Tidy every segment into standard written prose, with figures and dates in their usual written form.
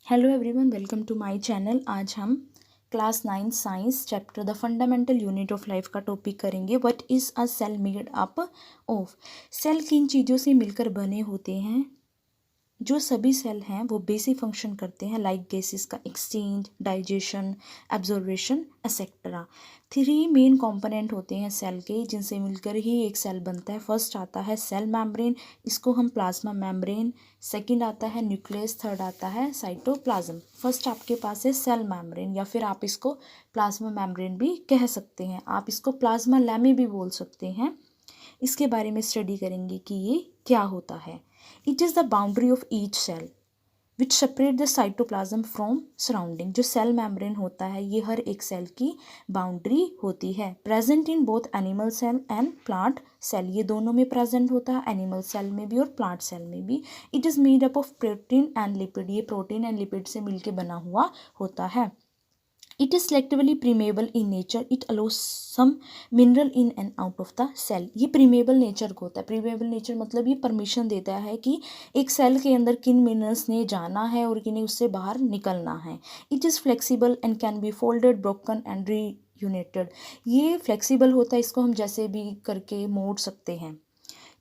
Hello everyone, welcome to my channel. आज हम class 9 science chapter the fundamental unit of life का topic करेंगे। What is a cell made up of. Cell किन चीज़ों से मिलकर बने होते हैं। जो सभी सेल हैं वो बेसिक फंक्शन करते हैं, लाइक गैसेस का exchange, digestion, absorption etcetera. 3 main component होते हैं सेल के, जिनसे मिलकर ही एक सेल बनता है। फर्स्ट आता है सेल मेम्ब्रेन, इसको हम प्लाज्मा मेम्ब्रेन। सेकंड आता है न्यूक्लियस, थर्ड आता है साइटोप्लाज्म। फर्स्ट आपके पास है सेल मेम्ब्रेन, या फिर आप इसको प्लाज्मा मेम्ब्रेन भी कह सकते हैं, आप इसको प्लाज्मा लैमी भी बोल सकते हैं। इसके बारे में स्टडी करेंगे कि ये क्या होता है। It is the boundary of each cell which separate the cytoplasm from surrounding. जो सेल मेम्ब्रेन होता है ये हर एक सेल की बाउंड्री होती है। Present in both animal cell and plant cell, ये दोनों में प्रेजेंट होता है, एनिमल सेल में भी और प्लांट सेल में भी। It is made up of protein and lipid, ये प्रोटीन एंड लिपिड से मिलकर बना हुआ होता है। It is selectively permeable in nature. It allows some mineral in and out of the cell. ये permeable nature को होता है। permeable nature मतलब ये परमिशन देता है कि एक सेल के अंदर किन मिनरल्स ने जाना है और किन्हें उससे बाहर निकलना है। It is flexible and can be folded, broken and reunited. ये flexible होता है, इसको हम जैसे भी करके मोड़ सकते हैं।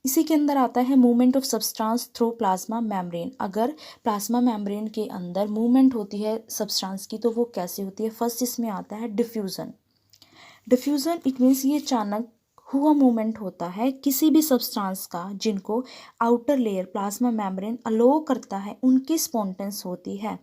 इसी के अंदर आता है movement of substance through plasma membrane. अगर प्लाज्मा मेम्ब्रेन के अंदर मूवमेंट होती है सब्सटेंस की तो वो कैसे होती है। फर्स्ट इसमें आता है डिफ्यूज़न। डिफ्यूज़न इट मीन्स ये अचानक हुआ मूवमेंट होता है किसी भी सब्सटेंस का जिनको आउटर लेयर प्लाज्मा मेम्ब्रेन अलो करता है, उनकी स्पॉन्टेंस होती है।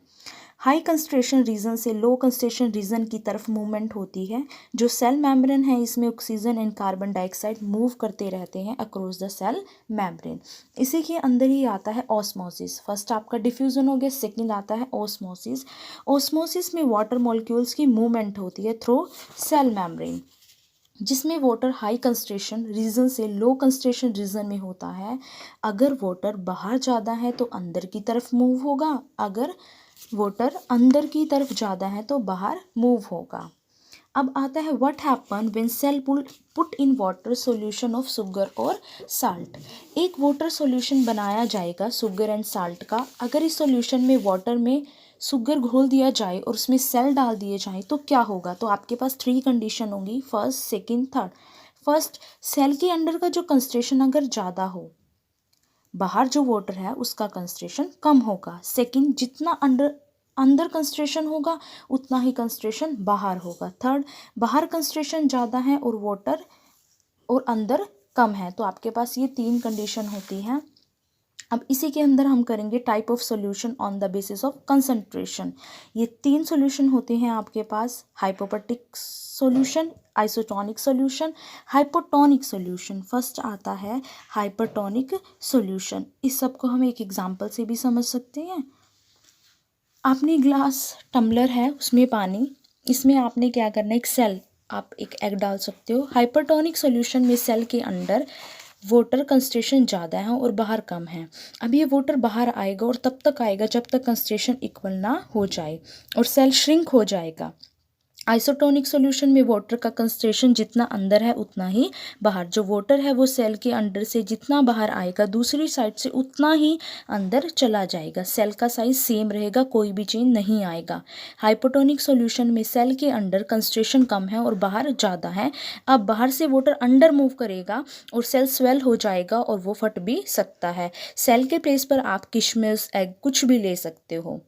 हाई कंसंट्रेशन रीजन से लो कंसंट्रेशन रीजन की तरफ मूवमेंट होती है। जो सेल मेम्ब्रेन है इसमें oxygen and carbon dioxide move करते रहते हैं अक्रॉस द सेल मेम्ब्रेन। इसी के अंदर ही आता है ऑस्मोसिस। फर्स्ट आपका डिफ्यूजन हो गया, सेकंड आता है ऑस्मोसिस। ऑस्मोसिस में वाटर मॉलिक्यूल्स की मूवमेंट होती है थ्रू सेल मेम्ब्रेन, जिसमें वाटर हाई कंसंट्रेशन रीजन से लो कंसंट्रेशन रीजन में होता है। अगर वाटर बाहर ज़्यादा है तो अंदर की तरफ मूव होगा, अगर वाटर अंदर की तरफ ज़्यादा है तो बाहर मूव होगा। अब आता है what happen when cell put in water solution of sugar और साल्ट। एक वाटर सॉल्यूशन बनाया जाएगा शुगर एंड साल्ट का। अगर इस सॉल्यूशन में वाटर में शुगर घोल दिया जाए और उसमें सेल डाल दिए जाए तो क्या होगा। तो आपके पास 3 कंडीशन होंगी, first, second, third. First, cell के अंदर का जो कंसंट्रेशन अगर ज़्यादा हो, बाहर जो वाटर है उसका कंसंट्रेशन कम होगा। सेकंड, जितना अंदर कंसंट्रेशन होगा उतना ही कंसंट्रेशन बाहर होगा। थर्ड, बाहर कंसंट्रेशन ज़्यादा है और वाटर और अंदर कम है। तो आपके पास ये 3 कंडीशन होती हैं। अब इसी के अंदर हम करेंगे type of solution on the basis of concentration. ये 3 सॉल्यूशन होते हैं आपके पास, hypertonic solution, isotonic solution, hypotonic solution. First आता है हाइपरटोनिक सॉल्यूशन। इस सब को हम एक एग्जांपल से भी समझ सकते हैं। आपने ग्लास टम्बलर है उसमें पानी, इसमें आपने क्या करना है, एक सेल, आप एक एग डाल सकते हो। हाइपरटोनिक सॉल्यूशन में सेल के अंदर वाटर कंसंट्रेशन ज़्यादा है और बाहर कम है। अब ये वाटर बाहर आएगा और तब तक आएगा जब तक कंसंट्रेशन इक्वल ना हो जाए और सेल श्रिंक हो जाएगा। आइसोटोनिक सॉल्यूशन में वाटर का कंसंट्रेशन जितना अंदर है उतना ही बाहर, जो वाटर है वो सेल के अंदर से जितना बाहर आएगा दूसरी साइड से उतना ही अंदर चला जाएगा। सेल का साइज सेम रहेगा, कोई भी चेंज नहीं आएगा। हाइपोटोनिक सॉल्यूशन में सेल के अंदर कंसंट्रेशन कम है और बाहर ज़्यादा है। अब बाहर से वाटर अंदर मूव करेगा और सेल स्वेल हो जाएगा और वो फट भी सकता है। सेल के प्लेस पर आप किशमिश, एग कुछ भी ले सकते हो।